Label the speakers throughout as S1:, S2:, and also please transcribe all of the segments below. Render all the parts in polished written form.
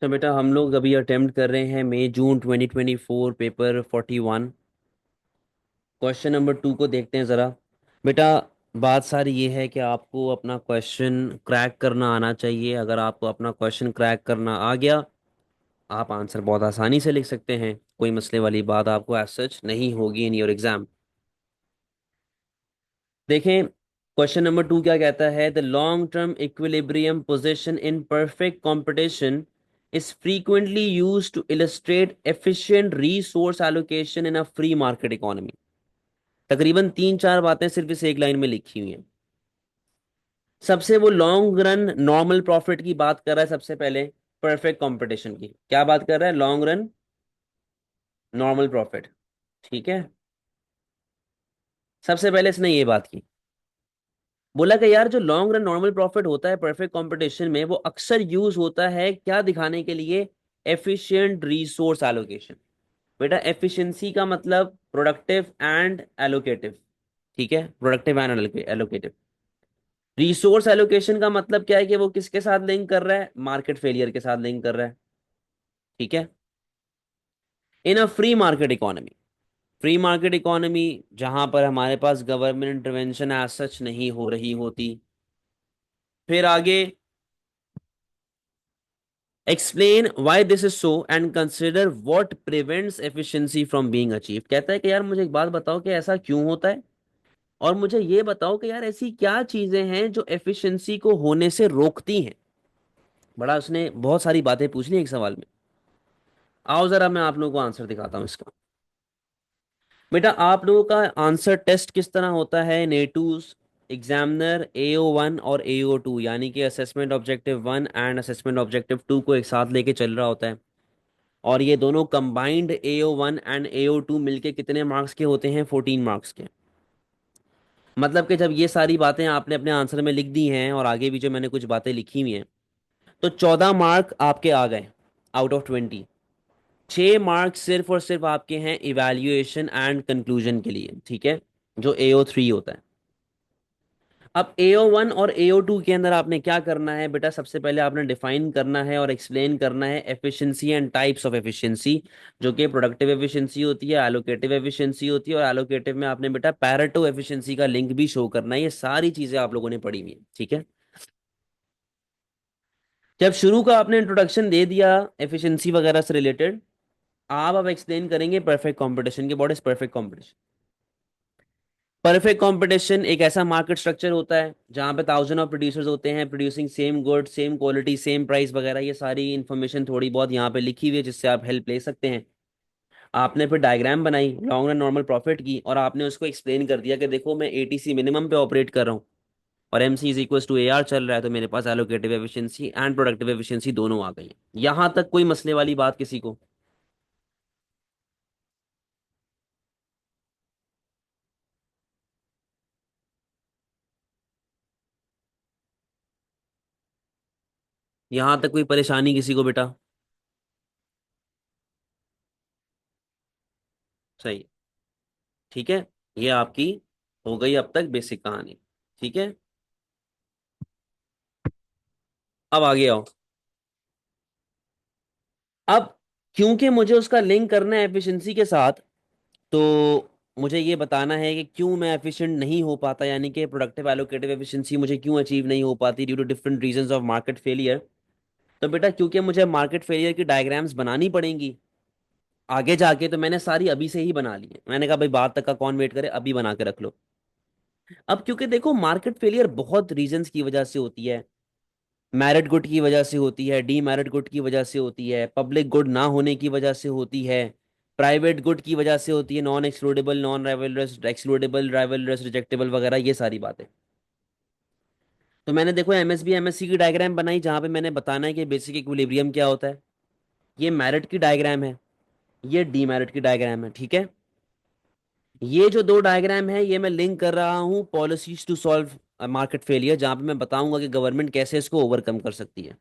S1: तो बेटा हम लोग अभी अटेम्प्ट कर रहे हैं मई जून 2024 पेपर 41। क्वेश्चन नंबर 2 को देखते हैं ज़रा। बेटा बात सारी ये है कि आपको अपना क्वेश्चन क्रैक करना आना चाहिए। अगर आपको अपना क्वेश्चन क्रैक करना आ गया, आप आंसर बहुत आसानी से लिख सकते हैं। कोई मसले वाली बात आपको एज सच नहीं होगी इन योर एग्जाम। देखें क्वेश्चन नंबर 2 क्या कहता है। The long term equilibrium position in perfect competition is frequently used to illustrate efficient resource allocation in a free market economy. तकरीबन तीन चार बातें सिर्फ इस एक लाइन में लिखी हुई हैं। सबसे वो लॉन्ग रन नॉर्मल प्रॉफिट की बात कर रहा है। सबसे पहले परफेक्ट कंपटीशन की क्या बात कर रहा है, लॉन्ग रन नॉर्मल प्रॉफिट। ठीक है, सबसे पहले इसने ये बात की, बोला कि यार जो लॉन्ग रन नॉर्मल प्रॉफिट होता है परफेक्ट कंपटीशन में वो अक्सर यूज होता है क्या दिखाने के लिए, एफिशिएंट रिसोर्स एलोकेशन। बेटा एफिशिएंसी का मतलब प्रोडक्टिव एंड एलोकेटिव। ठीक है, productive and allocative. Resource allocation का मतलब क्या है कि वो किसके साथ लिंक कर रहा है, मार्केट फेलियर के साथ लिंक कर रहा है। ठीक है, in a free market economy. Free market economy जहां पर हमारे पास गवर्नमेंट इंटरवेंशन एज सच नहीं हो रही होती। फिर आगे explain why this is so and consider what prevents efficiency from being achieve. कहता है कि यार मुझे एक बात बताओ कि ऐसा क्यों होता है, और मुझे ये बताओ कि यार ऐसी क्या चीजें हैं जो एफिशिएंसी को होने से रोकती हैं। बड़ा उसने बहुत सारी बातें पूछ ली एक सवाल में। आओ जरा मैं आप लोगों को आंसर दिखाता हूँ इसका। बेटा आप लोगों का आंसर टेस्ट किस तरह होता है, नेटूज एग्जामिनर AO1 और AO2 यानी कि assessment objective 1 and assessment objective 2 को एक साथ लेके चल रहा होता है। और ये दोनों कंबाइंड AO1 एंड AO2 मिलके कितने मार्क्स के होते हैं, 14 मार्क्स के। मतलब कि जब ये सारी बातें आपने अपने आंसर में लिख दी हैं और आगे भी जो मैंने कुछ बातें लिखी हुई हैं, तो 14 मार्क आपके आ गए आउट ऑफ 20। 6 मार्क्स सिर्फ और सिर्फ आपके हैं इवैल्यूएशन एंड कंक्लूजन के लिए। ठीक है, जो AO3 होता है। अब AO1 और AO2 के अंदर आपने क्या करना है बेटा, सबसे पहले आपने डिफाइन करना है और एक्सप्लेन करना है efficiency and types of efficiency. जो कि प्रोडक्टिव एफिशिएंसी होती है, एलोकेटिव एफिशिएंसी होती है, और एलोकेटिव में आपने बेटा पैरेटो एफिशिएंसी का लिंक भी शो करना है। ये सारी चीजें आप लोगों ने पढ़ी हुई है। ठीक है, जब शुरू का आपने इंट्रोडक्शन दे दिया एफिशिएंसी वगैरह से रिलेटेड, आप अब एक्सप्लेन करेंगे परफेक्ट कंपटीशन के। What is perfect competition. Perfect competition एक ऐसा मार्केट स्ट्रक्चर होता है जहां पे थाउजेंड ऑफ प्रोड्यूसर्स होते हैं, producing same good same quality same price वगैरह। ये सारी इन्फॉर्मेशन थोड़ी बहुत यहाँ पे लिखी हुई है जिससे आप हेल्प ले सकते हैं। आपने फिर डायग्राम बनाई लॉन्ग रन नॉर्मल प्रॉफिट की, और आपने उसको एक्सप्लेन कर दिया कि देखो मैं ATC मिनिमम पे ऑपरेट कर रहा हूँ और MC is equal to AR चल रहा है, तो मेरे पास allocative efficiency and productive efficiency दोनों आ गई है। यहाँ तक कोई मसले वाली बात किसी को। यहाँ तक कोई परेशानी किसी को बेटा। सही, ठीक है। ये आपकी हो गई अब तक बेसिक कहानी। ठीक है, अब आगे आओ। अब क्योंकि मुझे उसका लिंक करना है एफिशिएंसी के साथ, तो मुझे ये बताना है कि क्यों मैं एफिशिएंट नहीं हो पाता, यानी कि प्रोडक्टिव एलोकेटिव एफिशिएंसी मुझे क्यों अचीव नहीं हो पाती due to different reasons of market failure. तो बेटा क्योंकि मुझे मार्केट फेलियर की डायग्राम्स बनानी पड़ेंगी आगे जाके, तो मैंने सारी अभी से ही बना ली है। मैंने कहा भाई बात तक का कौन वेट करे, अभी बना के रख लो। अब क्योंकि देखो मार्केट फेलियर बहुत रीजंस की वजह से होती है। मैरिट गुड की वजह से होती है, डी मैरिट गुड की वजह से होती है, पब्लिक गुड ना होने की वजह से होती है, प्राइवेट गुड की वजह से होती है, non excludable non rivalrous excludable rivalrous rejectable वगैरह ये सारी बातें। तो मैंने देखो MSB MSC की डायग्राम बनाई जहां पे मैंने बताना है कि बेसिक इक्विलिब्रियम क्या होता है। ये मैरिट की डायग्राम है, ये डी मैरिट की डायग्राम है। ठीक है, ये जो दो डायग्राम है ये मैं लिंक कर रहा हूँ policies to solve market failure, जहां पे मैं बताऊंगा कि गवर्नमेंट कैसे इसको ओवरकम कर सकती है।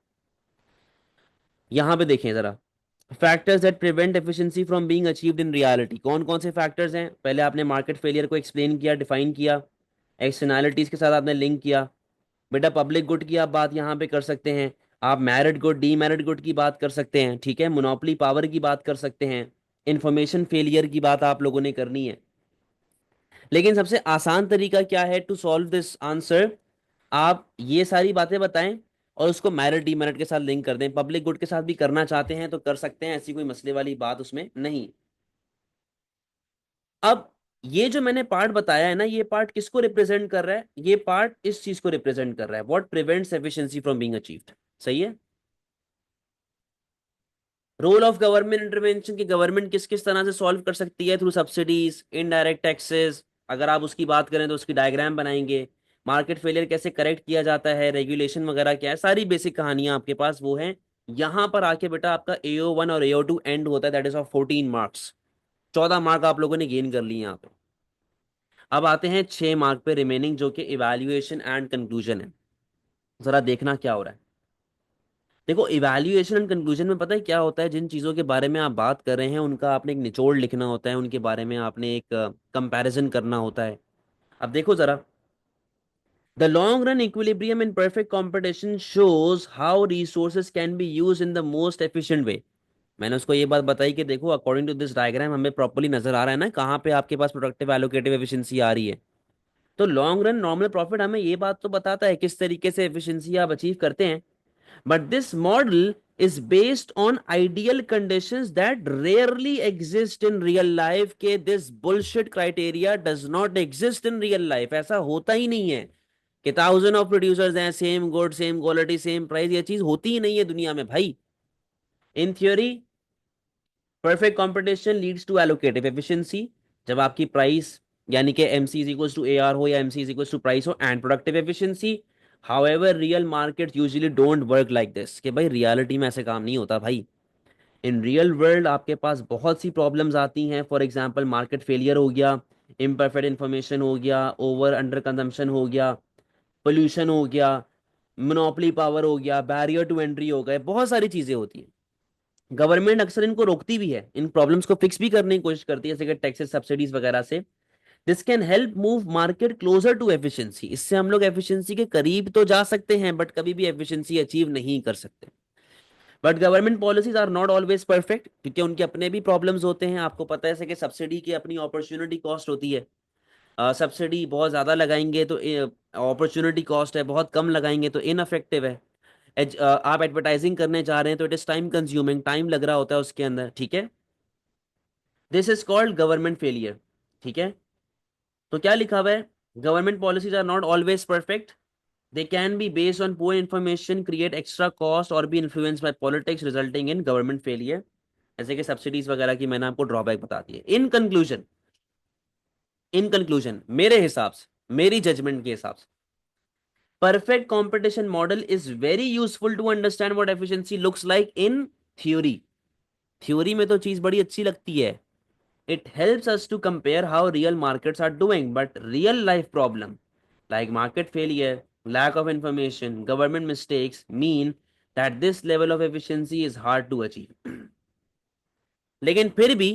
S1: यहां पे देखें जरा, factors that prevent efficiency from being achieved in reality. कौन कौन से फैक्टर्स हैं, पहले आपने मार्केट फेलियर को एक्सप्लेन किया, डिफाइन किया, एक्सटर्नैलिटीज के साथ आपने लिंक किया। बेटा पब्लिक गुड की आप बात यहाँ पे कर सकते हैं। आप मैरिड गुड डीमेरिट गुड की बात कर सकते हैं, ठीक है, मोनोपोली पावर की बात कर सकते हैं, इंफॉर्मेशन फेलियर की बात आप लोगों ने करनी है। लेकिन सबसे आसान तरीका क्या है टू सॉल्व दिस आंसर? आप ये सारी बातें बताएं और उसको मैरिट डीमेरिट के साथ लिंक कर दें। पब्लिक गुड के साथ भी करना चाहते हैं तो कर सकते हैं, ऐसी कोई मसले वाली बात उसमें नहीं। अब ये जो मैंने पार्ट बताया है ना, ये पार्ट किसको रिप्रेजेंट कर रहा है? ये पार्ट इस चीज को रिप्रेजेंट कर रहा है, what prevents efficiency from being achieved. सही है। रोल ऑफ गवर्नमेंट इंटरवेंशन की गवर्नमेंट किस किस तरह से सॉल्व कर सकती है, थ्रू सब्सिडीज, इनडायरेक्ट टैक्सेस। अगर आप उसकी बात करें तो उसकी डायग्राम बनाएंगे। मार्केट फेलियर कैसे करेक्ट किया जाता है, रेगुलेशन वगैरह क्या है, सारी बेसिक कहानियां आपके पास वो हैं। यहां पर आके बेटा आपका AO1 और AO2 एंड होता है, that is of 14 marks. 14 mark आप लोगों ने गेन कर लिए यहाँ पे। अब आते हैं 6 मार्क पे रिमेनिंग, जो कि इवैल्यूएशन एंड कंक्लूजन है। जरा देखना क्या हो रहा है। देखो, इवैल्यूएशन एंड कंक्लूजन में पता है क्या होता है? जिन चीज़ों के बारे में आप बात कर रहे हैं उनका आपने एक निचोड़ लिखना होता है, उनके बारे में आपने एक कंपैरिजन करना होता है। अब देखो जरा, the long run equilibrium in perfect competition shows how resources can be use in the most efficient way. मैंने उसको ये बात बताई कि देखो, अकॉर्डिंग टू दिस डायग्राम हमें प्रॉपर्ली नजर आ रहा है ना कहाँ पे आपके पास प्रोडक्टिव एलोकेटिव एफिशिएंसी आ रही है। तो लॉन्ग रन नॉर्मल प्रॉफिट हमें ये बात तो बताता है किस तरीके से एफिशिएंसी आप अचीव करते हैं। But this model is based on ideal conditions that rarely exist in real life, के this bullshit criteria does not exist in real life। ऐसा होता ही नहीं है कि थाउजेंड ऑफ प्रोड्यूसर्स हैं, same good same quality same price, ये चीज होती ही नहीं है दुनिया में भाई। In theory perfect competition leads to allocative efficiency, जब आपकी प्राइस यानी कि MC is equal to AR हो या MC is equal to price हो, and productive efficiency. However real market usually don't work like this, कि भाई रियलिटी में ऐसे काम नहीं होता भाई। इन रियल वर्ल्ड आपके पास बहुत सी प्रॉब्लम्स आती हैं। फॉर एग्जांपल मार्केट फेलियर हो गया, इम्परफेक्ट इंफॉर्मेशन हो गया, ओवर अंडर कंजम्पशन हो गया, पोल्यूशन हो गया, मोनोपोली पावर हो गया, बैरियर टू एंट्री हो गए, बहुत सारी चीजें होती हैं। गवर्नमेंट अक्सर इनको रोकती भी है, इन प्रॉब्लम्स को फिक्स भी करने की कोशिश करती है, जैसे कि टैक्सेस सब्सिडीज वगैरह से। This can help move market closer to efficiency, इससे हम लोग एफिशिएंसी के करीब तो जा सकते हैं बट कभी भी एफिशिएंसी अचीव नहीं कर सकते। But government policies are not always perfect, क्योंकि उनके अपने भी प्रॉब्लम्स होते हैं। आपको पता है जैसे कि सब्सिडी की अपनी अपॉर्चुनिटी कॉस्ट होती है। सब्सिडी बहुत ज़्यादा लगाएंगे तो अपॉर्चुनिटी कॉस्ट है, बहुत कम लगाएंगे तो इनअफेक्टिव है। आप एडवर्टाइजिंग करने जा रहे हैं तो it is time consuming, time लग रहा होता है उसके अंदर, ठीक है। This is called government failure, ठीक है। तो क्या लिखा हुआ है? Government policies are not always perfect, they can be based on poor information, create extra cost or be influenced by politics resulting in government failure, जैसे कि सब्सिडीज वगैरह की मैंने आपको ड्रॉबैक बता दी है। इन कंक्लूजन मेरे हिसाब से, मेरी जजमेंट के हिसाब से, perfect competition model is very useful to understand what efficiency looks like in theory. Theory में तो चीज बड़ी अच्छी लगती है। It helps us to compare how real markets are doing, but real life problem like market failure, lack of information, government mistakes mean that this level of efficiency is hard to achieve। लेकिन फिर भी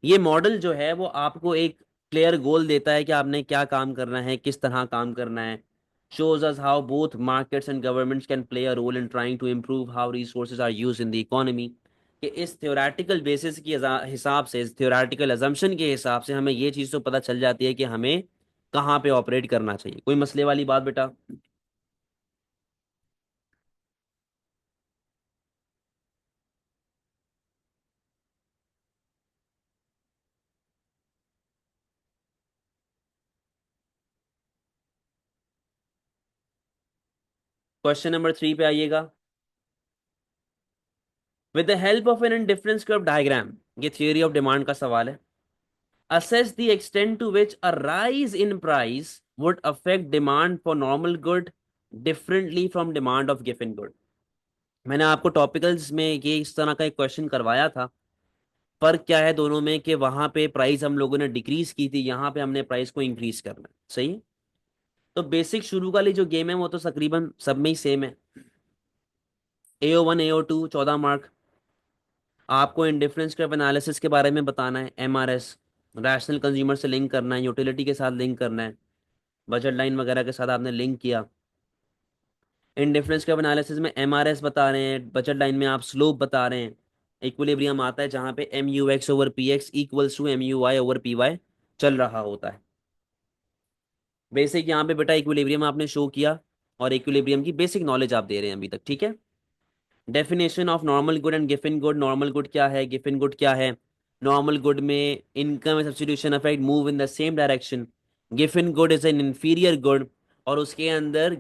S1: ये model जो है वो आपको एक clear goal देता है कि आपने क्या काम करना है, किस तरह काम करना है। shows us how both markets and governments can play a role in trying to improve how resources are used in the economy। कि इस थ्योरेटिकल बेसिस की हिसाब से, इस थ्योरेटिकल अजम्पशन के हिसाब से हमें ये चीज़ तो पता चल जाती है कि हमें कहाँ पे ऑपरेट करना चाहिए। कोई मसले वाली बात बेटा? क्वेश्चन नंबर 3 पे आइएगा। With the help of an indifference curve diagram, ये थियरी ऑफ डिमांड का सवाल है। Assess the extent to which a rise in price would affect demand for normal good differently from demand of given good। मैंने आपको topicals में ये इस तरह का एक क्वेश्चन करवाया था। फर्क क्या है दोनों में? कि वहां पे प्राइस हम लोगों ने डिक्रीज की थी, यहाँ पे हमने प्राइस को इंक्रीज करना है। सही है। तो बेसिक शुरू वाली जो गेम है वो तो तकरीबन सब में ही सेम है। AO1 AO2 14 mark. आपको इंडिफरेंस कर्व एनालिसिस के बारे में बताना है, MRS, रैशनल कंज्यूमर से लिंक करना है, यूटिलिटी के साथ लिंक करना है, बजट लाइन वगैरह के साथ आपने लिंक किया। इन डिफरेंस कर्व एनालिसिस में एमआरएस बता रहे हैं, बजट लाइन में आप स्लोप बता रहे हैं, इक्विलिब्रियम आता है जहां पे M U X over P X equals to M U Y over P Y चल रहा होता है। बेसिक यहाँ पे बेटा इक्विलिब्रियम आपने शो किया, और इक्विलिब्रियम की बेसिक नॉलेज आप दे रहे हैं अभी तक, ठीक है। Definition of normal good and Giffen good, normal good क्या है, गिफिन गुड क्या है। नॉर्मल गुड में income and substitution effect move in the same direction, Giffen good is an inferior good, और उसके अंदर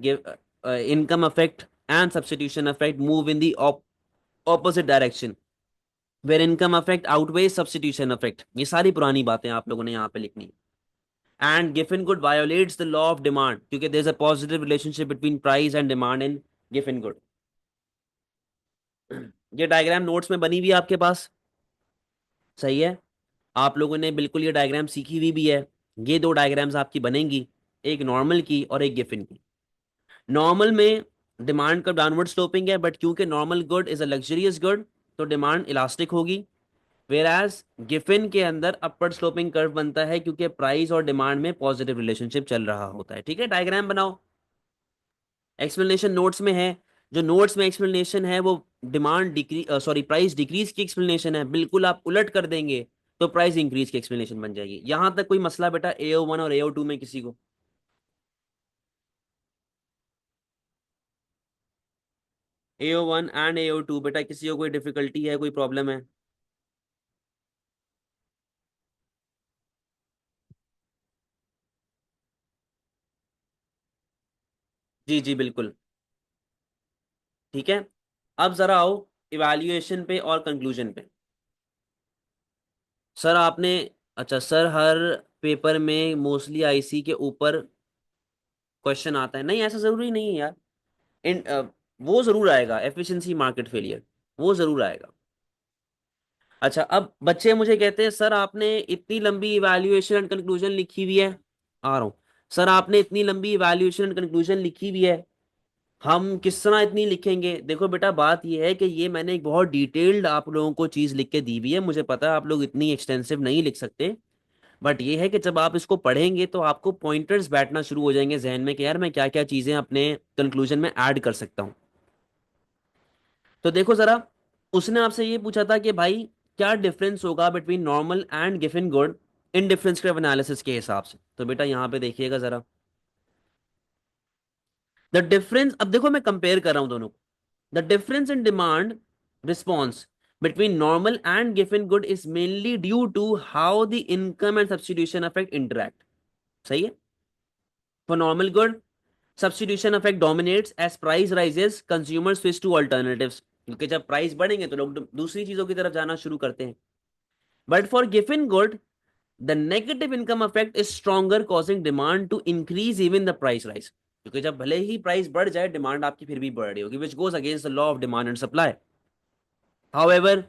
S1: income effect and substitution effect move in the opposite direction, where income effect outweighs substitution effect. ये सारी पुरानी बातें आप लोगों ने यहाँ पे लिखनी है। And Giffen good violates the law of demand, क्योंकि there is a positive relationship between price and demand in Giffen good. ये डायग्राम नोट्स में बनी हुई है आपके पास, सही है। आप लोगों ने बिल्कुल ये डायग्राम सीखी हुई भी है। ये दो डायग्राम्स आपकी बनेंगी, एक नॉर्मल की और एक गिफिन की। नॉर्मल में डिमांड का डाउनवर्ड स्लोपिंग है, बट क्योंकि normal good is a luxurious good तो डिमांड इलास्टिक होगी। वेराज गिफिन के अंदर अपवर्ड स्लोपिंग कर्व बनता है क्योंकि प्राइस और डिमांड में पॉजिटिव रिलेशनशिप चल रहा होता है, ठीक है। डायग्राम बनाओ, एक्सप्लेनेशन नोट्स में है। जो नोट्स में एक्सप्लेनेशन है वो demand decrease, sorry price decrease की एक्सप्लेनेशन है, बिल्कुल आप उलट कर देंगे तो प्राइस इंक्रीज की एक्सप्लेनेशन बन जाएगी। यहां तक कोई मसला बेटा AO1 और AO2 में किसी को? AO1 एंड AO2 बेटा किसी को कोई डिफिकल्टी है, कोई प्रॉब्लम है? जी जी बिल्कुल, ठीक है। अब जरा आओ इवैल्यूएशन पे और कंक्लूजन पे। सर आपने, अच्छा सर हर पेपर में मोस्टली आईसी के ऊपर क्वेश्चन आता है, नहीं ऐसा जरूरी नहीं है यार। इन वो जरूर आएगा, एफिशिएंसी मार्केट फेलियर, वो जरूर आएगा। अच्छा अब बच्चे मुझे कहते हैं सर आपने इतनी लंबी इवैल्यूएशन एंड कंक्लूजन लिखी हुई है, आ रहा हूँ। सर आपने इतनी लंबी इवैल्यूएशन एंड कंक्लूजन लिखी हुई है, हम किस तरह इतनी लिखेंगे? देखो बेटा बात यह है कि ये मैंने एक बहुत डिटेल्ड आप लोगों को चीज लिख के दी हुई है, मुझे पता है आप लोग इतनी एक्सटेंसिव नहीं लिख सकते, बट ये है कि जब आप इसको पढ़ेंगे तो आपको पॉइंटर्स बैठना शुरू हो जाएंगे जहन में कि यार मैं क्या क्या चीजें अपने कंक्लूजन में ऐड कर सकता हूँ। तो देखो जरा, उसने आपसे ये पूछा था कि भाई क्या डिफरेंस होगा between normal and given good in difference curve analysis के हिसाब से। तो बेटा यहां पे देखिएगा जरा, द डिफरेंस, अब देखो मैं कंपेयर कर रहा हूं दोनों को। The difference in demand response between normal and given good is mainly due to how the income and substitution effect interact, सही है। For normal good substitution effect dominates as price rises consumer switch to alternatives, क्योंकि जब price बढ़ेंगे तो लोग दूसरी चीजों की तरफ जाना शुरू करते हैं। But for given good the negative income effect is stronger causing demand to increase even the price rise, क्योंकि जब भले ही प्राइस बढ़ जाए डिमांड आपकी फिर भी बढ़ रही होगी, which goes against the law of demand and supply. However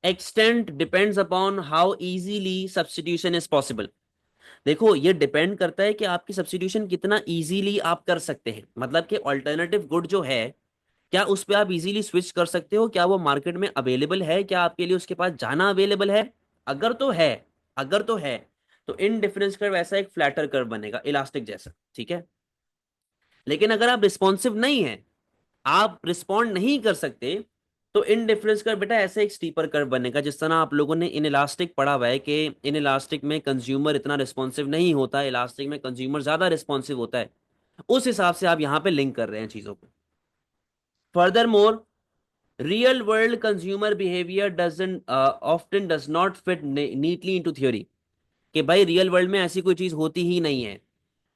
S1: extent depends upon how easily substitution is possible. देखो ये डिपेंड करता है कि आपकी सब्स्टिट्यूशन कितना इजीली आप कर सकते हैं, मतलब कि अल्टरनेटिव गुड जो है क्या उस पर आप इजीली स्विच कर सकते हो, क्या वो मार्केट में अवेलेबल है, क्या आपके लिए उसके पास जाना अवेलेबल है। अगर तो है, अगर तो है तो इन डिफरेंस कर्व ऐसा एक फ्लैटर कर्व बनेगा इलास्टिक जैसा, ठीक है। लेकिन अगर आप रिस्पॉन्सिव नहीं है, आप रिस्पॉन्ड नहीं कर सकते, तो इन डिफरेंस कर्व बेटा ऐसे एक स्टीपर कर्व बनेगा, जिस तरह आप लोगों ने इन इलास्टिक पढ़ा हुआ है कि इन इलास्टिक में कंज्यूमर इतना रिस्पॉन्सिव नहीं होता, इलास्टिक में कंज्यूमर ज्यादा रिस्पॉन्सिव होता है। उस हिसाब से आप यहां पे लिंक कर रहे हैं चीजों को। Further more real world consumer behaviour doesn't often does not fit neatly into theory, कि भाई रियल वर्ल्ड में ऐसी कोई चीज होती ही नहीं है।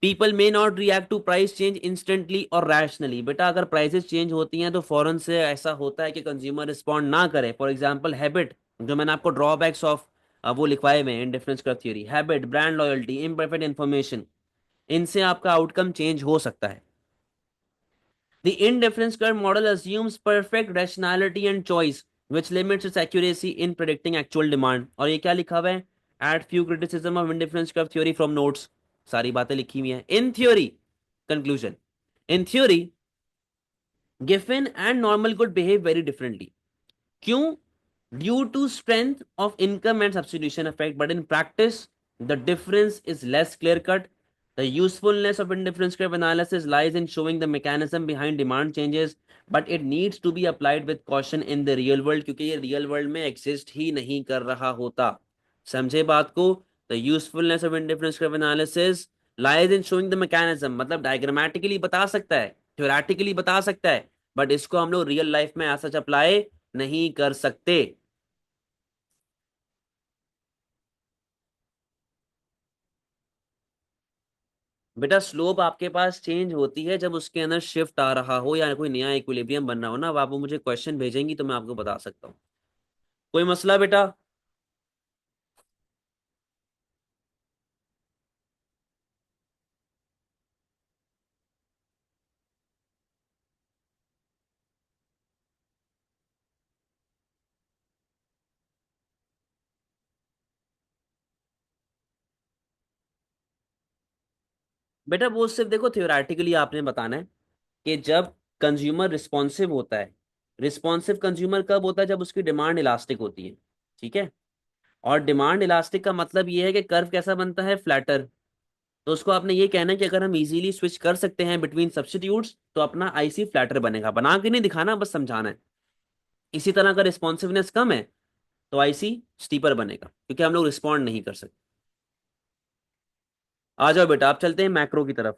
S1: People may not react to price change instantly और रैशनली, बेटा अगर प्राइसेस चेंज होती हैं तो फौरन से ऐसा होता है कि कंज्यूमर रिस्पॉन्ड ना करे। फॉर एग्जांपल हैबिट, जो मैंने आपको ड्रॉबैक्स ऑफ वो लिखवाए हुए हैं in difference curve theory, habit, brand loyalty, imperfect information, इनसे आपका आउटकम चेंज हो सकता है। The indifference curve model assumes perfect rationality and choice, which limits its accuracy in predicting actual demand. और ये क्या लिखा हुआ है? Add few criticism of indifference curve theory from notes. सारी बातें लिखी हुई हैं। In theory, conclusion. In theory, Giffen and normal could behave very differently. क्यों? Due to strength of income and substitution effect, but in practice, the difference is less clear cut. The usefulness of indifference curve analysis lies in showing the mechanism behind demand changes, but it needs to be applied with caution in the real world, क्योंकि ये real world में exist ही नहीं कर रहा होता। समझे बात को? The usefulness of indifference curve analysis lies in showing the mechanism, मतलब डायग्रामेटिकली बता सकता है, थ्योरेटिकली बता सकता है, बट इसको हम लोग रियल लाइफ में ऐसा अप्लाई नहीं कर सकते। बेटा स्लोप आपके पास चेंज होती है जब उसके अंदर शिफ्ट आ रहा हो या कोई नया इक्विलिब्रियम बन रहा हो ना। अब आप वो मुझे क्वेश्चन भेजेंगी तो मैं आपको बता सकता हूँ। कोई मसला बेटा? बेटा वो सिर्फ देखो थियोरेटिकली आपने बताना है कि जब कंज्यूमर रिस्पॉन्सिव होता है, रिस्पॉन्सिव कंज्यूमर कब होता है? जब उसकी डिमांड इलास्टिक होती है। ठीक है। और डिमांड इलास्टिक का मतलब ये है कि कर्व कैसा बनता है? फ्लैटर। तो उसको आपने ये कहना है कि अगर हम इजीली स्विच कर सकते हैं बिटवीन सब्स्टिट्यूट्स तो अपना आईसी फ्लैटर बनेगा। बना के नहीं दिखाना, बस समझाना है। इसी तरह अगर रिस्पॉन्सिवनेस कम है तो आईसी स्टीपर बनेगा, क्योंकि हम लोग रिस्पॉन्ड नहीं कर सकते। आ जाओ बेटा, आप चलते हैं मैक्रो की तरफ।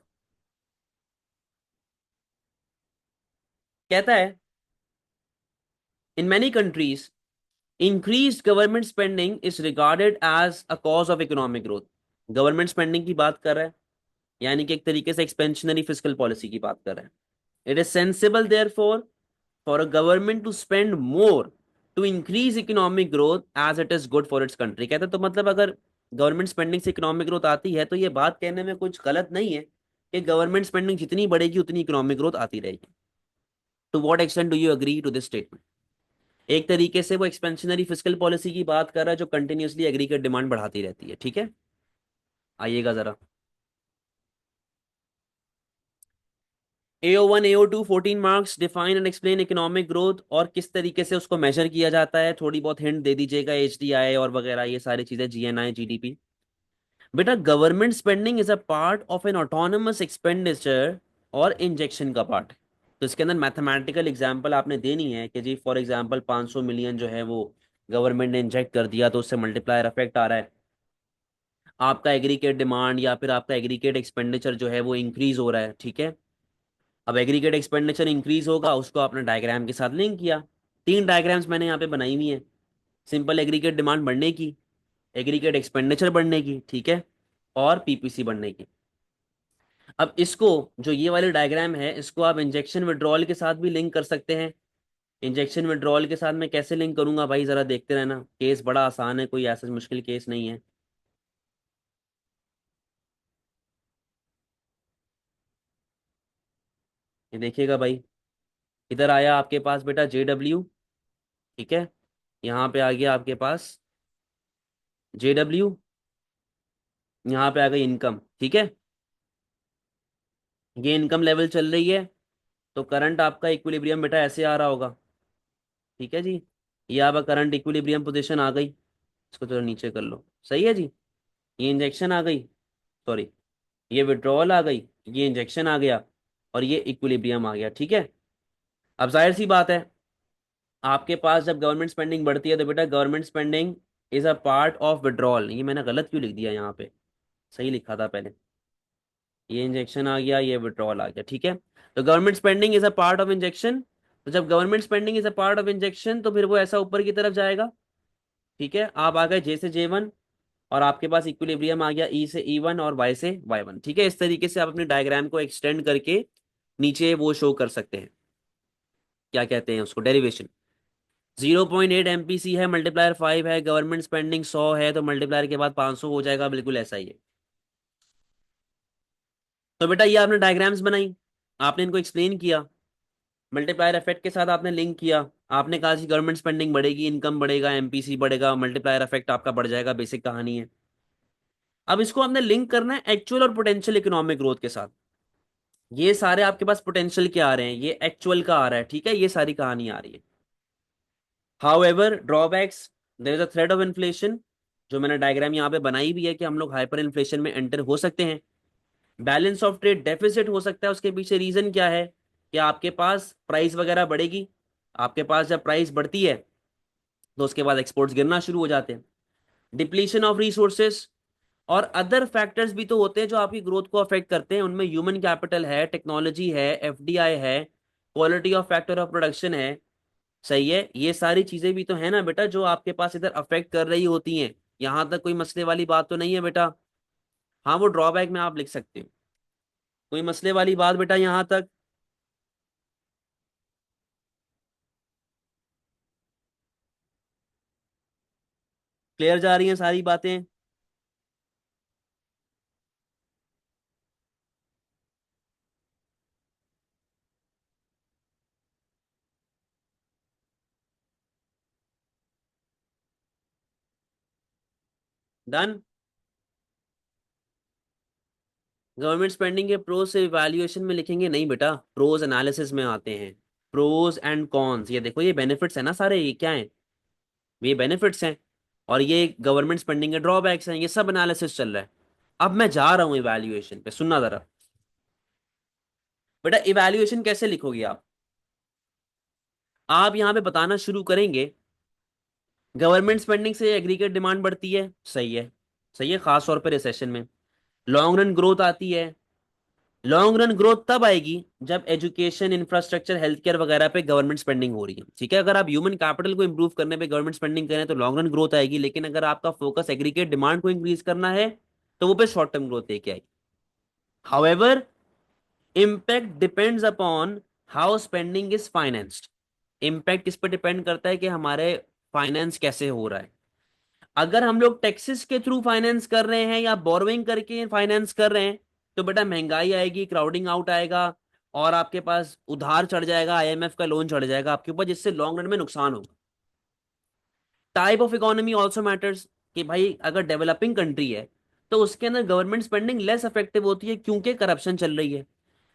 S1: कहता है in many countries increased government spending is regarded as a cause of economic growth। Government spending की बात कर रहा है, यानी कि एक तरीके से एक्सपेंशनरी फिस्कल पॉलिसी की बात कर रहा है। It is sensible therefore for a government to spend more to increase economic growth as it is good for its country. कहते हैं तो मतलब अगर गवर्नमेंट स्पेंडिंग से इकोनॉमिक ग्रोथ आती है तो ये बात कहने में कुछ गलत नहीं है कि गवर्नमेंट स्पेंडिंग जितनी बढ़ेगी उतनी इकोनॉमिक ग्रोथ आती रहेगी। To what extent do you agree to this statement? एक तरीके से वो एक्सपेंशनरी फिस्कल पॉलिसी की बात कर रहा है जो कंटिन्यूअसली एग्रीगेट डिमांड बढ़ाती रहती है। ठीक है, आइएगा जरा। AO1 AO2 14 marks, define and explain economic growth, और किस तरीके से उसको मेजर किया जाता है थोड़ी बहुत हिंट दे दीजिएगा। HDI और वगैरह ये सारी चीजें, GNI GDP। बेटा government spending is a part of an autonomous expenditure और इंजेक्शन का पार्ट। तो इसके अंदर मैथमेटिकल एग्जांपल आपने देनी है कि जी फॉर एग्जांपल 500 मिलियन जो है वो गवर्नमेंट ने इंजेक्ट कर दिया तो उससे मल्टीप्लायर इफेक्ट आ रहा है। आपका एग्रीगेट डिमांड या फिर आपका एग्रीगेट एक्सपेंडिचर जो है वो इंक्रीज हो रहा है। ठीक है। अब एग्रीगेट एक्सपेंडिचर इंक्रीज होगा, उसको आपने डायग्राम के साथ लिंक किया। तीन डायग्राम्स मैंने यहाँ पे बनाई हुई हैं। सिंपल एग्रीगेट डिमांड बढ़ने की, एग्रीगेट एक्सपेंडिचर बढ़ने की, ठीक है, और पीपीसी बढ़ने की। अब इसको, जो ये वाली डायग्राम है, इसको आप इंजेक्शन विड्रॉल के साथ भी लिंक कर सकते हैं। इंजेक्शन विड्रॉल के साथ मैं कैसे लिंक करूंगा भाई, जरा देखते रहना। केस बड़ा आसान है, कोई ऐसा मुश्किल केस नहीं है। ये देखिएगा भाई, इधर आया आपके पास बेटा JW। ठीक है। यहाँ पे आ गया आपके पास JW। यहाँ पे आ गई इनकम। ठीक है। ये इनकम लेवल चल रही है, तो करंट आपका इक्विलिब्रियम बेटा ऐसे आ रहा होगा। ठीक है जी। ये आपका करंट इक्विलिब्रियम पोजीशन आ गई। इसको थोड़ा नीचे कर लो, सही है जी। ये इंजेक्शन आ गई, सॉरी, ये विड्रॉल आ गई, ये इंजेक्शन आ गया, और ये इक्विलिब्रियम आ गया। ठीक है। अब जाहिर सी बात है, आपके पास जब गवर्नमेंट स्पेंडिंग बढ़ती है तो बेटा government spending is a part of withdrawal. ये मैंने गलत क्यों लिख दिया यहाँ पे? सही लिखा था पहले। ये इंजेक्शन आ गया, ये विड्रॉल आ गया। ठीक है। तो government spending is a part of injection. तो जब government spending is a part of injection तो फिर वो ऐसा ऊपर की तरफ जाएगा। ठीक है। आप आ गए J से J1, और आपके पास इक्विलिब्रियम आ गया E से E1 और Y से Y1। ठीक है। इस तरीके से आप अपने डायग्राम को एक्सटेंड करके नीचे वो शो कर सकते हैं, क्या कहते हैं उसको, डेरिवेशन। 0.8 MPC है, मल्टीप्लायर 5 है, गवर्नमेंट स्पेंडिंग 100 है, तो मल्टीप्लायर के बाद 500 हो जाएगा। बिल्कुल ऐसा ही है। तो बेटा ये आपने डायग्राम्स बनाई, आपने इनको एक्सप्लेन किया, मल्टीप्लायर इफेक्ट के साथ आपने लिंक किया। आपने कहा कि गवर्नमेंट स्पेंडिंग बढ़ेगी, इनकम बढ़ेगा, एमपीसी बढ़ेगा, मल्टीप्लायर इफेक्ट आपका बढ़ जाएगा। बेसिक कहानी है। अब इसको हमने लिंक करना है एक्चुअल और पोटेंशियल इकोनॉमिक ग्रोथ के साथ। ये सारे आपके पास पोटेंशियल के आ रहे हैं, ये एक्चुअल का आ रहा है। ठीक है। ये सारी कहानी आ रही है। However drawbacks, there is a threat of inflation. जो मैंने डायग्राम यहाँ पे बनाई भी है कि हम लोग हाइपर इन्फ्लेशन में एंटर हो सकते हैं। बैलेंस ऑफ ट्रेड डेफिसिट हो सकता है, उसके पीछे रीजन क्या है कि आपके पास प्राइस वगैरह बढ़ेगी, आपके पास जब प्राइस बढ़ती है तो उसके बाद एक्सपोर्ट्स गिरना शुरू हो जाते हैं। डिप्लीशन ऑफ रिसोर्सेस और अदर फैक्टर्स भी तो होते हैं जो आपकी ग्रोथ को अफेक्ट करते हैं, उनमें ह्यूमन कैपिटल है, टेक्नोलॉजी है, एफडीआई है, quality of factor of production है। सही है, ये सारी चीजें भी तो है ना बेटा जो आपके पास इधर अफेक्ट कर रही होती हैं। यहां तक कोई मसले वाली बात तो नहीं है बेटा। हाँ वो ड्रॉबैक में आप लिख सकते हो, कोई मसले वाली बात बेटा यहां तक। क्लियर जा रही हैं सारी बातें? डन। गवर्नमेंट स्पेंडिंग के प्रोज से इवैल्यूएशन में लिखेंगे नहीं बेटा, प्रोज एनालिसिस में आते हैं। प्रोज एंड कॉन्स, ये देखो ये बेनिफिट्स है ना सारे, ये क्या है, ये बेनिफिट्स हैं, और ये गवर्नमेंट स्पेंडिंग के ड्रॉबैक्स हैं, ये सब एनालिसिस चल रहा है। अब मैं जा रहा हूं इवैल्यूएशन पे, सुनना जरा। बेटा इवैल्यूएशन कैसे लिखोगे आप यहां पे बताना शुरू करेंगे, गवर्नमेंट स्पेंडिंग से एग्रीगेट डिमांड बढ़ती है, सही है, सही है, खास तौर पर रिसेशन में। लॉन्ग रन ग्रोथ आती है, लॉन्ग रन ग्रोथ तब आएगी जब एजुकेशन, इंफ्रास्ट्रक्चर, हेल्थ केयर वगैरह पे गवर्नमेंट स्पेंडिंग हो रही है, ठीक है। अगर आप ह्यूमन कैपिटल को इंप्रूव करने पे गवर्नमेंट स्पेंडिंग करें तो लॉन्ग रन ग्रोथ आएगी, लेकिन अगर आपका फोकस एग्रीगेट डिमांड को इंक्रीज करना है तो वो पे शॉर्ट टर्म ग्रोथ लेके आएगी। However impact depends upon how spending is financed. Impact इस पर डिपेंड करता है कि हमारे फाइनेंस कैसे हो रहा है। अगर हम लोग टैक्सेस के थ्रू फाइनेंस कर रहे हैं या बोरोइंग करके फाइनेंस कर रहे हैं तो बेटा महंगाई आएगी, क्राउडिंग आउट आएगा, और आपके पास उधार चढ़ जाएगा, आईएमएफ का लोन चढ़ जाएगा आपके ऊपर, जिससे लॉन्ग रन में नुकसान होगा। Type of economy also matters, कि भाई अगर डेवलपिंग कंट्री है तो उसके अंदर गवर्नमेंट स्पेंडिंग लेस इफेक्टिव होती है क्योंकि करप्शन चल रही है,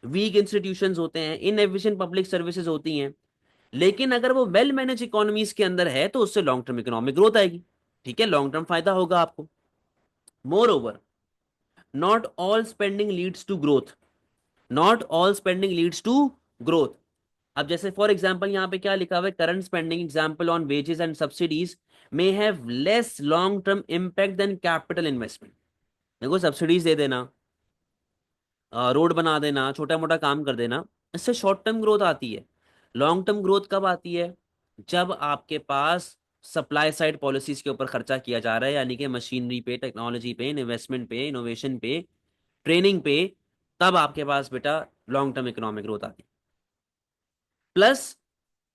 S1: वीक इंस्टीट्यूशंस होते हैं, इनएफिशिएंट पब्लिक सर्विसेज होती हैं। लेकिन अगर वो वेल मैनेज इकोनॉमीज के अंदर है तो उससे लॉन्ग टर्म इकोनॉमिक ग्रोथ आएगी, ठीक है, लॉन्ग टर्म फायदा होगा आपको। Moreover, not all spending leads to growth, not all spending leads to growth. अब जैसे फॉर एग्जांपल यहाँ पे क्या लिखा हुआ है, current spending example on wages and subsidies may have less long term impact than capital investment. देखो subsidies दे देना, रोड बना देना, छोटा मोटा काम कर देना, इससे शॉर्ट टर्म ग्रोथ आती है। लॉन्ग टर्म ग्रोथ कब आती है, जब आपके पास सप्लाई साइड पॉलिसीज के ऊपर खर्चा किया जा रहा है, यानी कि मशीनरी पे, टेक्नोलॉजी पे, इन्वेस्टमेंट पे, इनोवेशन पे, ट्रेनिंग पे, तब आपके पास बेटा लॉन्ग टर्म इकोनॉमिक ग्रोथ आती है। प्लस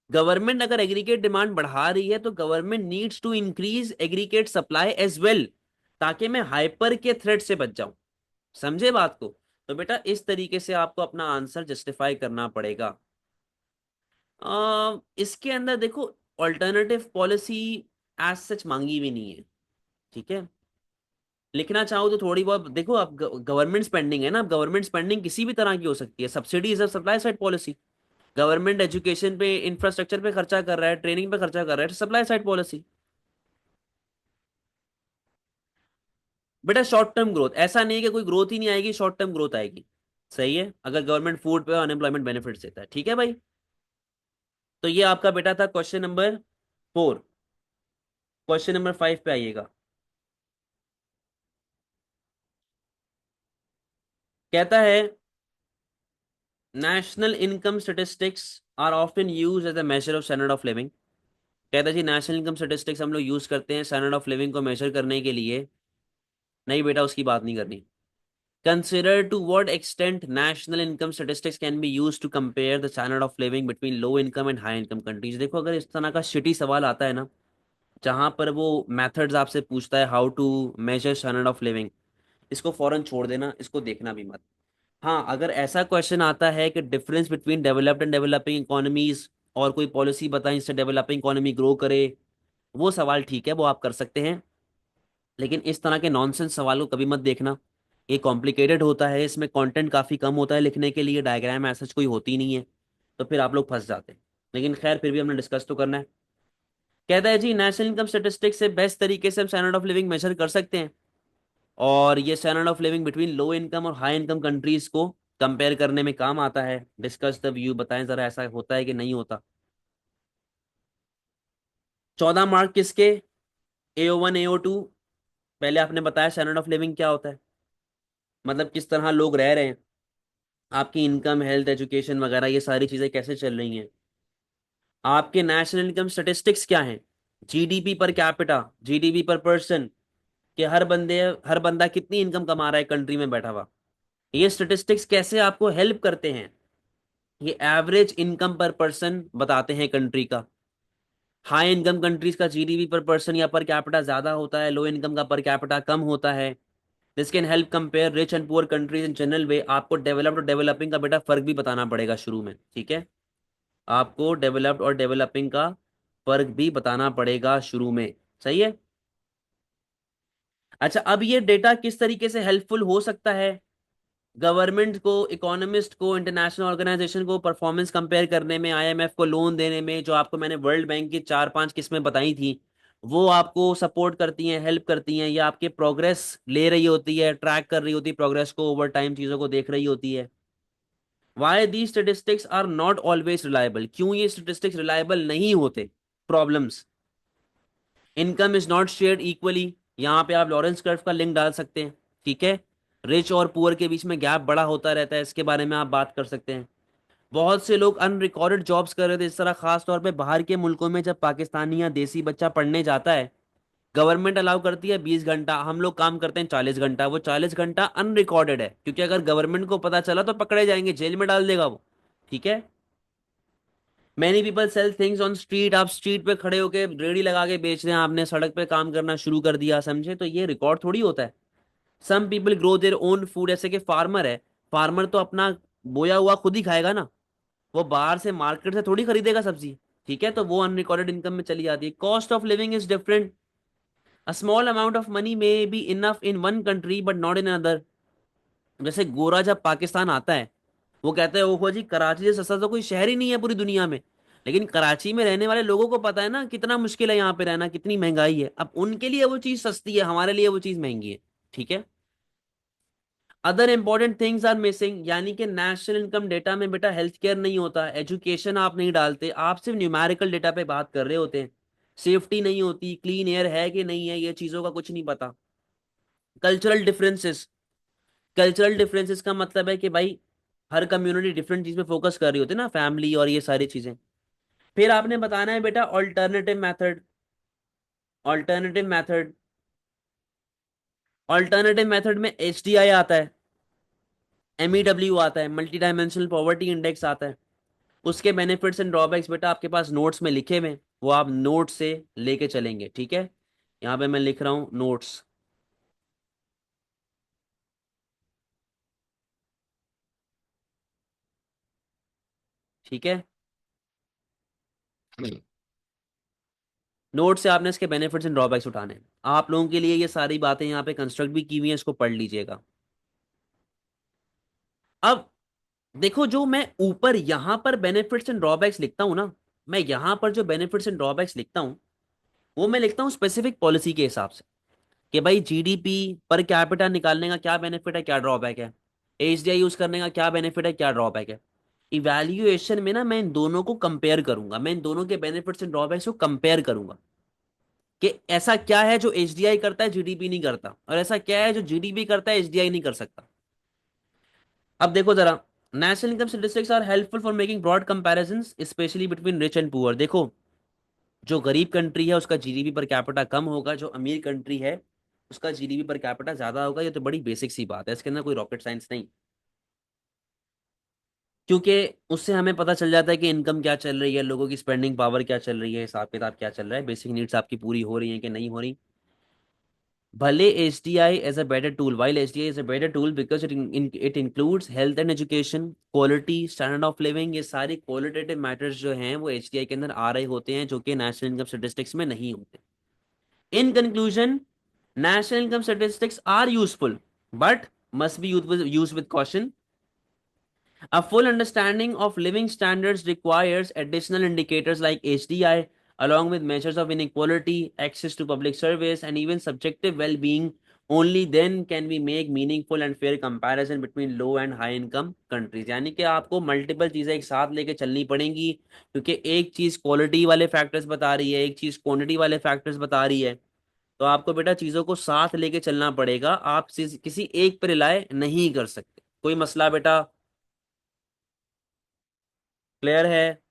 S1: गवर्नमेंट अगर एग्रीगेट डिमांड बढ़ा रही है तो government needs to increase aggregate supply as well, ताकि मैं हाइपर के थ्रेट से बच जाऊं। समझे बात को? तो बेटा इस तरीके से आपको अपना आंसर जस्टिफाई करना पड़ेगा। इसके अंदर देखो ऑल्टरनेटिव पॉलिसी एज सच मांगी भी नहीं है, ठीक है। लिखना चाहो तो थोड़ी बहुत देखो, अब गवर्नमेंट स्पेंडिंग है ना, अब गवर्नमेंट स्पेंडिंग किसी भी तरह की हो सकती है, subsidy is a supply side policy. Government education पे, इंफ्रास्ट्रक्चर पे खर्चा कर रहा है, ट्रेनिंग पे खर्चा कर रहा है, सप्लाई साइड पॉलिसी। बेटा शॉर्ट टर्म ग्रोथ, ऐसा नहीं है कि कोई ग्रोथ ही नहीं आएगी, शॉर्ट टर्म ग्रोथ आएगी। सही है, अगर गवर्नमेंट फूड पे अनएम्प्लॉयमेंट बेनिफिट देता है, ठीक है भाई। तो ये आपका बेटा था क्वेश्चन नंबर 4। क्वेश्चन नंबर 5 पे आइएगा। कहता है national income statistics are often use as a measure of standard of living. कहता है जी नेशनल इनकम स्टेटिस्टिक्स हम लोग यूज करते हैं स्टैंडर्ड ऑफ लिविंग को मेजर करने के लिए। नहीं बेटा उसकी बात नहीं करनी। Consider to what extent national income statistics can be use to compare the standard of living between low income and high income countries. देखो अगर इस तरह का शिटी सवाल आता है ना, जहां पर वो मेथड्स आपसे पूछता है how to measure standard of living, इसको फौरन छोड़ देना, इसको देखना भी मत। हाँ अगर ऐसा क्वेश्चन आता है कि difference between developed and developing economies और कोई पॉलिसी बताएं इससे डेवलपिंग इकोनॉमी ग्रो करे, वो सवाल ठीक है, वो आप कर सकते हैं। लेकिन इस तरह के नॉनसेंस सवाल को कभी मत देखना, ये कॉम्प्लिकेटेड होता है, इसमें कंटेंट काफ़ी कम होता है, लिखने के लिए डायग्राम ऐसा कोई होती नहीं है, तो फिर आप लोग फंस जाते हैं। लेकिन खैर फिर भी हमने डिस्कस तो करना है। कहता है जी नेशनल इनकम स्टेटिस्टिक्स से बेस्ट तरीके से हम स्टैंडर्ड ऑफ लिविंग मेजर कर सकते हैं। और ये standard of living between low income और हाई इनकम कंट्रीज को कंपेयर करने में काम आता है। डिस्कस द व्यू, बताएं जरा ऐसा होता है कि नहीं होता। 14 मार्क किसके? AO1 AO2। पहले आपने बताया स्टैंडर्ड ऑफ लिविंग क्या होता है, मतलब किस तरह लोग रह रहे हैं, आपकी इनकम, हेल्थ, एजुकेशन वगैरह ये सारी चीजें कैसे चल रही हैं। आपके नेशनल इनकम स्टेटिस्टिक्स क्या हैं? जीडीपी पर कैपिटा, जीडीपी पर पर्सन, कि हर बंदा कितनी इनकम कमा रहा है कंट्री में बैठा हुआ। ये स्टेटिस्टिक्स कैसे आपको हेल्प करते हैं? ये एवरेज इनकम पर पर्सन बताते हैं कंट्री का। हाई इनकम कंट्रीज का जीडीपी पर पर्सन या पर कैपिटा ज्यादा होता है, लो इनकम का पर कैपिटा कम होता है। This can help compare rich and poor countries in general वे। आपको डेवलप्ड और डेवलपिंग का बेटा फर्क भी बताना पड़ेगा शुरू में, ठीक है? आपको डेवलप्ड और डेवलपिंग का फर्क भी बताना पड़ेगा शुरू में। सही है। अच्छा, अब ये डेटा किस तरीके से हेल्पफुल हो सकता है गवर्नमेंट को, इकोनॉमिस्ट को, इंटरनेशनल ऑर्गेनाइजेशन को परफॉर्मेंस कंपेयर करने में, आईएमएफ को लोन देने में? जो आपको मैंने वर्ल्ड बैंक की 4-5 किस्में बताई थी, वो आपको सपोर्ट करती हैं, हेल्प करती हैं, या आपके प्रोग्रेस ले रही होती है, ट्रैक कर रही होती है प्रोग्रेस को, ओवर टाइम चीजों को देख रही होती है। Why the statistics are not always reliable? क्यों ये स्टेटिस्टिक्स रिलायबल नहीं होते? Problems, income is not shared equally. यहाँ पे आप लॉरेंस कर्व का लिंक डाल सकते हैं, ठीक है? रिच और पुअर के बीच में गैप बड़ा होता रहता है, इसके बारे में आप बात कर सकते हैं। बहुत से लोग अनरिकॉर्डेड जॉब्स कर रहे थे इस तरह, खास तौर पे बाहर के मुल्कों में जब पाकिस्तानी या देसी बच्चा पढ़ने जाता है, गवर्नमेंट अलाउ करती है 20 घंटा, हम लोग काम करते हैं 40 घंटा। वो 40 घंटा अनरिकॉर्डेड है, क्योंकि अगर गवर्नमेंट को पता चला तो पकड़े जाएंगे, जेल में डाल देगा वो, ठीक है? Many people sell things on street. आप स्ट्रीट पे खड़े होके रेड़ी लगा के बेच रहे हैं, आपने सड़क पे काम करना शुरू कर दिया, समझे? तो ये रिकॉर्ड थोड़ी होता है। Some people grow their own food. ऐसे कि फार्मर है, फार्मर तो अपना बोया हुआ खुद ही खाएगा ना, वो बाहर से मार्केट से थोड़ी खरीदेगा सब्जी, ठीक है? तो वो अनरिकॉर्डेड इनकम में चली जाती है। Cost of living is different. A small amount of money may be enough in one country but not in other. जैसे गोरा जब पाकिस्तान आता है, वो कहते हैं ओहो जी, कराची से सस्ता तो कोई शहर ही नहीं है पूरी दुनिया में। लेकिन कराची में रहने वाले लोगों को पता है ना कितना मुश्किल है यहाँ पे रहना, कितनी महंगाई है। अब उनके लिए वो चीज सस्ती है, हमारे लिए वो चीज महंगी है, ठीक है? Other important things are missing, यानी कि नेशनल इनकम डेटा में बेटा हेल्थ केयर नहीं होता, एजुकेशन आप नहीं डालते, आप सिर्फ न्यूमेरिकल डेटा पे बात कर रहे होते हैं। सेफ्टी नहीं होती, क्लीन एयर है कि नहीं है, ये चीजों का कुछ नहीं पता। कल्चरल डिफरेंसेस, कल्चरल डिफरेंसेस का मतलब है कि भाई हर कम्युनिटी डिफरेंट चीज पे फोकस कर रही होती है ना, फैमिली और ये सारी चीजें। फिर आपने बताना है बेटा alternative method. Alternative method, alternative method में HDI आता है, MEW आता है, मल्टी डायमेंशनल पॉवर्टी इंडेक्स आता है। उसके बेनिफिट्स एंड ड्रॉबैक्स बेटा आपके पास नोट्स में लिखे हुए हैं, वो आप नोट से लेके चलेंगे, ठीक है? यहाँ पे मैं लिख रहा हूँ नोट्स, ठीक है? नोट से आपने इसके बेनिफिट्स एंड ड्रॉबैक्स उठाने हैं। आप लोगों के लिए ये सारी बातें यहाँ पे कंस्ट्रक्ट भी की हुई हैं, इसको पढ़ लीजिएगा। अब देखो, जो मैं ऊपर यहाँ पर बेनिफिट्स एंड ड्रॉबैक्स लिखता हूँ ना, मैं यहाँ पर जो बेनिफिट्स एंड ड्रॉबैक्स लिखता हूँ, वो मैं लिखता हूँ स्पेसिफिक पॉलिसी के हिसाब से, कि भाई जीडीपी पर कैपिटा निकालने का क्या बेनिफिट है, क्या ड्रॉबैक है, HDI यूज करने का क्या बेनिफिट है, क्या ड्रॉबैक है। इवैल्यूएशन में ना मैं इन दोनों को कंपेयर करूंगा, मैं इन दोनों के बेनिफिट्स एंड ड्रॉबैक्स को कंपेयर करूंगा, कि ऐसा क्या है जो HDI करता है जीडीपी नहीं करता, और ऐसा क्या है जो जीडीपी करता है HDI नहीं कर सकता। अब देखो जरा, national income statistics are helpful for making broad comparisons especially between rich and poor. देखो, जो गरीब कंट्री है उसका जीडीपी पर कैपिटा कम होगा, जो अमीर कंट्री है उसका जीडीपी पर कैपिटा ज्यादा होगा। ये तो बड़ी बेसिक सी बात है, इसके अंदर कोई रॉकेट साइंस नहीं। क्योंकि उससे हमें पता चल जाता है कि इनकम क्या चल रही है, लोगों की स्पेंडिंग पावर क्या चल रही है, हिसाब किताब क्या चल रहा है, बेसिक नीड्स आपकी पूरी हो रही हैं कि नहीं हो रही। भले HDI as a better tool, while HDI is a better tool because it includes health and education, quality, standard of living, ये सारे क्वालिटेटिव मैटर्स जो हैं वो HDI के अंदर आ रहे होते हैं, जो कि नेशनल इनकम स्टेटिस्टिक्स में नहीं होते। In conclusion, national income statistics are useful but must be used with caution. A full understanding of living standards requires additional indicators like HDI, along with measures of inequality, access to public service, and even subjective well being, only then can we make meaningful and fair comparison between low and high income countries. यानी कि आपको multiple चीजें एक साथ लेके चलनी पड़ेंगी, क्योंकि एक चीज क्वालिटी वाले फैक्टर्स बता रही है, एक चीज क्वांटिटी वाले फैक्टर्स बता रही है। तो आपको बेटा चीजों को साथ लेके चलना पड़ेगा, आप किसी एक पर रिलाय नहीं कर सकते। कोई मसला बेटा? क्लियर है?